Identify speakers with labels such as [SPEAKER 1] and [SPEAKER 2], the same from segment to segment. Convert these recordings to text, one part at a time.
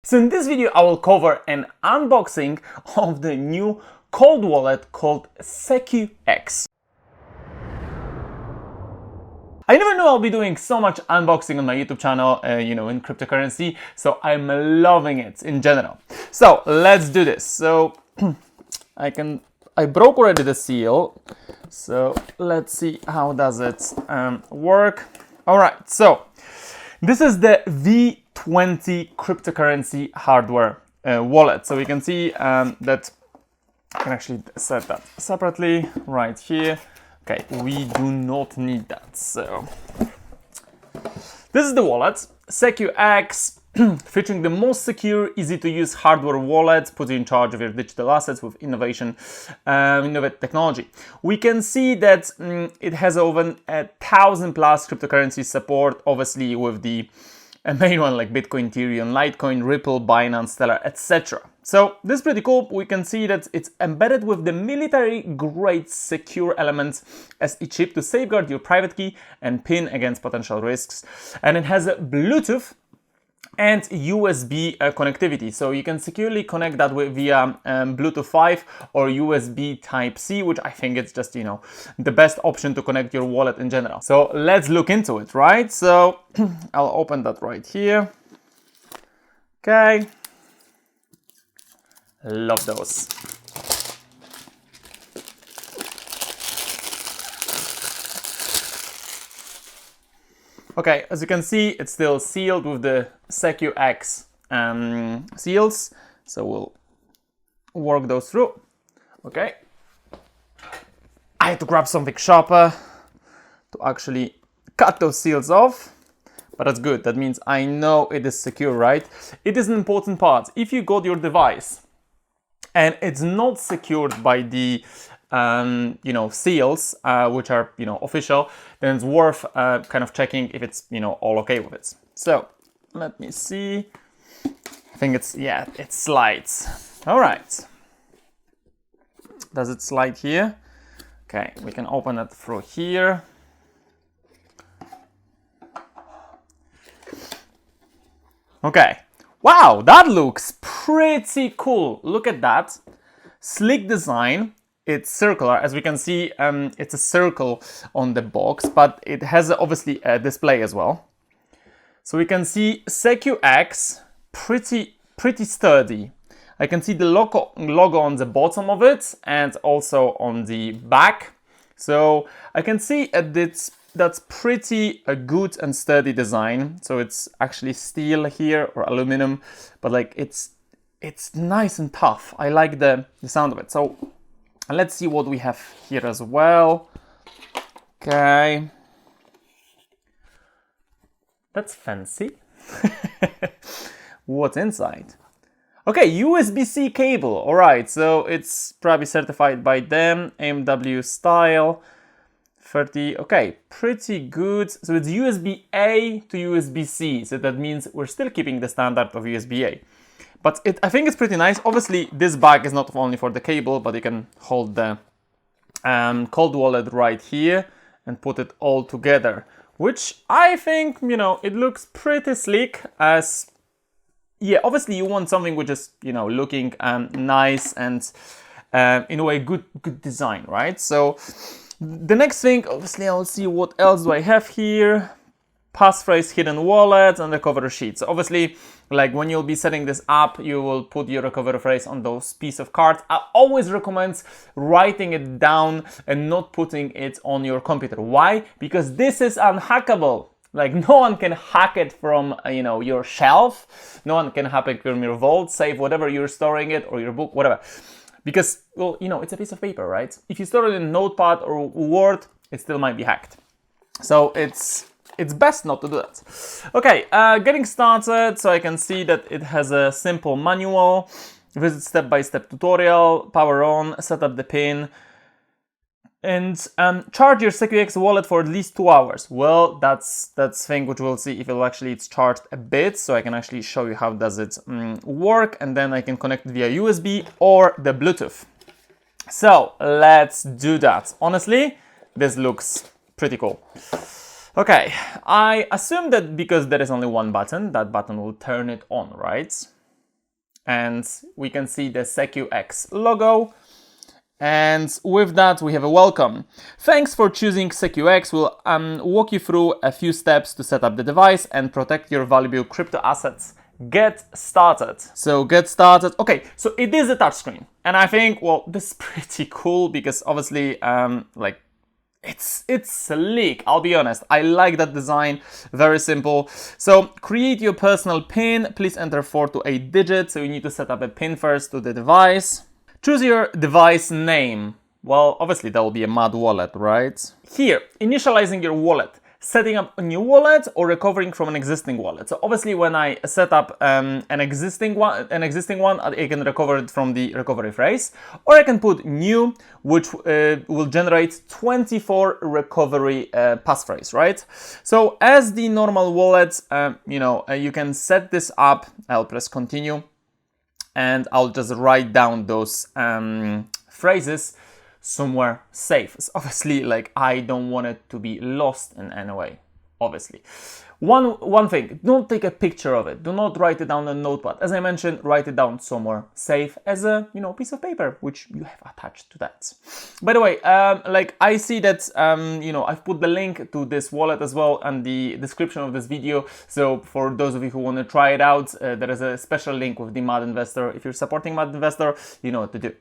[SPEAKER 1] So in this video, I will cover an unboxing of the new cold wallet called SecuX. I never knew I'll be doing so much unboxing on my YouTube channel, in cryptocurrency, so I'm loving it in general. So let's do this. So I broke already the seal, so let's see how does it work. All right, so this is the V20 cryptocurrency hardware wallet. So we can see that I can actually set that separately right here. Okay, we do not need that. So this is the wallet, SecuX, featuring the most secure, easy to use hardware wallet, put you in charge of your digital assets with innovative technology. We can see that it has over 1,000 plus cryptocurrency support, obviously with the main one like Bitcoin, Ethereum, Litecoin, Ripple, Binance, Stellar, etc. So this is pretty cool. We can see that it's embedded with the military-grade secure elements as a chip to safeguard your private key and PIN against potential risks. And it has a Bluetooth and USB connectivity, so you can securely connect that via Bluetooth 5 or USB Type-C, which I think it's just the best option to connect your wallet in general. So let's look into it, right? So I'll open that right here. Okay, love those. Okay, as you can see, it's still sealed with the SecuX seals, so we'll work those through. Okay, I had to grab something sharper to actually cut those seals off, but that's good. That means I know it is secure, right? It is an important part. If you got your device and it's not secured by the seals, which are official, then it's worth kind of checking if it's all okay with it. So let me see. I think it slides. All right. Does it slide here? Okay, we can open it through here. Okay. Wow, that looks pretty cool. Look at that. Sleek design. It's circular, as we can see. It's a circle on the box, but it has obviously a display as well. So we can see SecuX, pretty sturdy. I can see the logo on the bottom of it and also on the back. So I can see that's pretty a good and sturdy design. So it's actually steel here or aluminum, but like it's nice and tough. I like the sound of it. So let's see what we have here as well. Okay. That's fancy. What's inside? Okay, USB-C cable. All right, so it's probably certified by them, AMW style. 30, okay, pretty good. So it's USB-A to USB-C. So that means we're still keeping the standard of USB-A. But I think it's pretty nice. Obviously, this bag is not only for the cable, but you can hold the cold wallet right here and put it all together, which I think, it looks pretty sleek. Obviously you want something which is, looking nice and in a way good design, right? So the next thing, obviously, I'll see what else do I have here. Passphrase, hidden wallet, and recovery sheet. So obviously, like when you'll be setting this up, you will put your recovery phrase on those piece of cards. I always recommend writing it down and not putting it on your computer. Why? Because this is unhackable. Like no one can hack it from your shelf. No one can hack it from your vault, safe, whatever you're storing it, or your book, whatever. Because it's a piece of paper, right? If you store it in Notepad or Word, it still might be hacked. So it's best not to do that. Okay, getting started. So I can see that it has a simple manual, visit step-by-step tutorial, power on, set up the PIN, and charge your SecuX wallet for at least 2 hours. Well, that's thing which we'll see if it's charged a bit. So I can actually show you how does it work, and then I can connect it via USB or the Bluetooth. So let's do that. Honestly, this looks pretty cool. Okay, I assume that because there is only one button, that button will turn it on, right? and we can see the SecuX logo. And with that, we have a welcome. Thanks for choosing SecuX. We'll walk you through a few steps to set up the device and protect your valuable crypto assets. Get started. So get started. Okay, so it is a touchscreen. And I think, well, this is pretty cool because obviously, like, it's sleek, I'll be honest. I like that design, very simple. So create your personal PIN. Please enter 4 to 8 digits. So you need to set up a PIN first to the device. Choose your device name. Well, obviously that will be a MAD wallet, right? Here, initializing your wallet, setting up a new wallet or recovering from an existing wallet. So obviously when I set up an existing one, I can recover it from the recovery phrase, or I can put new, which will generate 24 recovery passphrase, right? So as the normal wallet, you can set this up. I'll press continue. And I'll just write down those phrases somewhere safe. It's obviously, like, I don't want it to be lost in any way, obviously. One thing, don't take a picture of it. Do not write it down on a notepad. As I mentioned, write it down somewhere safe as a, piece of paper, which you have attached to that. By the way, like, I see that, I've put the link to this wallet as well in the description of this video. So for those of you who want to try it out, there is a special link with the MAD Investor. If you're supporting MAD Investor, you know what to do.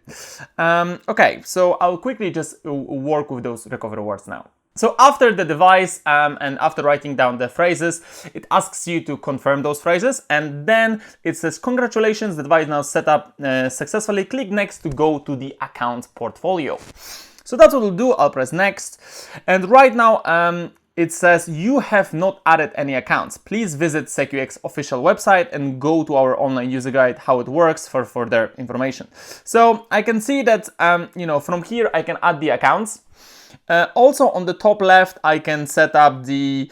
[SPEAKER 1] Okay, so I'll quickly just work with those recovery words now. So after the device and after writing down the phrases, it asks you to confirm those phrases, and then it says, congratulations, the device now set up successfully. Click next to go to the account portfolio. So that's what we'll do. I'll press next. And right now, it says you have not added any accounts. Please visit SecuX official website and go to our online user guide, how it works, for further information. So I can see that, from here, I can add the accounts. Also on the top left, I can set up the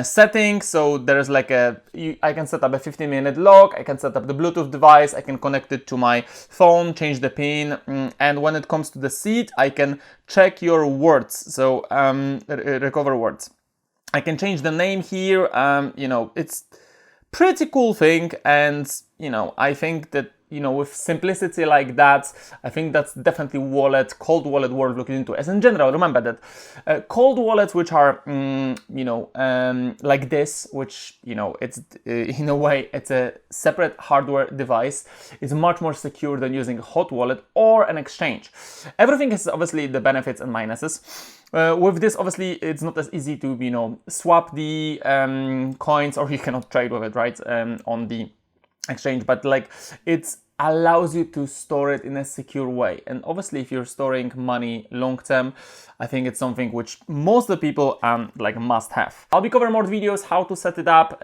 [SPEAKER 1] settings. So there's like I can set up a 15-minute log. I can set up the Bluetooth device. I can connect it to my phone, change the PIN. And when it comes to the seed, I can check your words. So recover words. I can change the name here. It's pretty cool thing. And, I think that, with simplicity like that, I think that's definitely cold wallet worth looking into. As in general, remember that cold wallets, which are, like this, which, it's in a way, it's a separate hardware device, is much more secure than using a hot wallet or an exchange. Everything has obviously the benefits and minuses. With this, obviously, it's not as easy to, swap the coins, or you cannot trade with it, right, on the exchange, but like it allows you to store it in a secure way. And obviously, if you're storing money long term, I think it's something which most of the people must have. I'll be covering more videos, how to set it up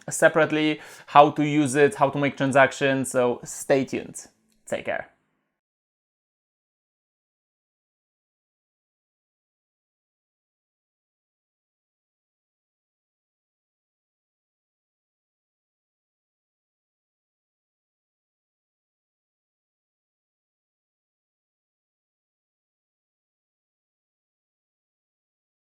[SPEAKER 1] separately, how to use it, how to make transactions. So stay tuned. Take care.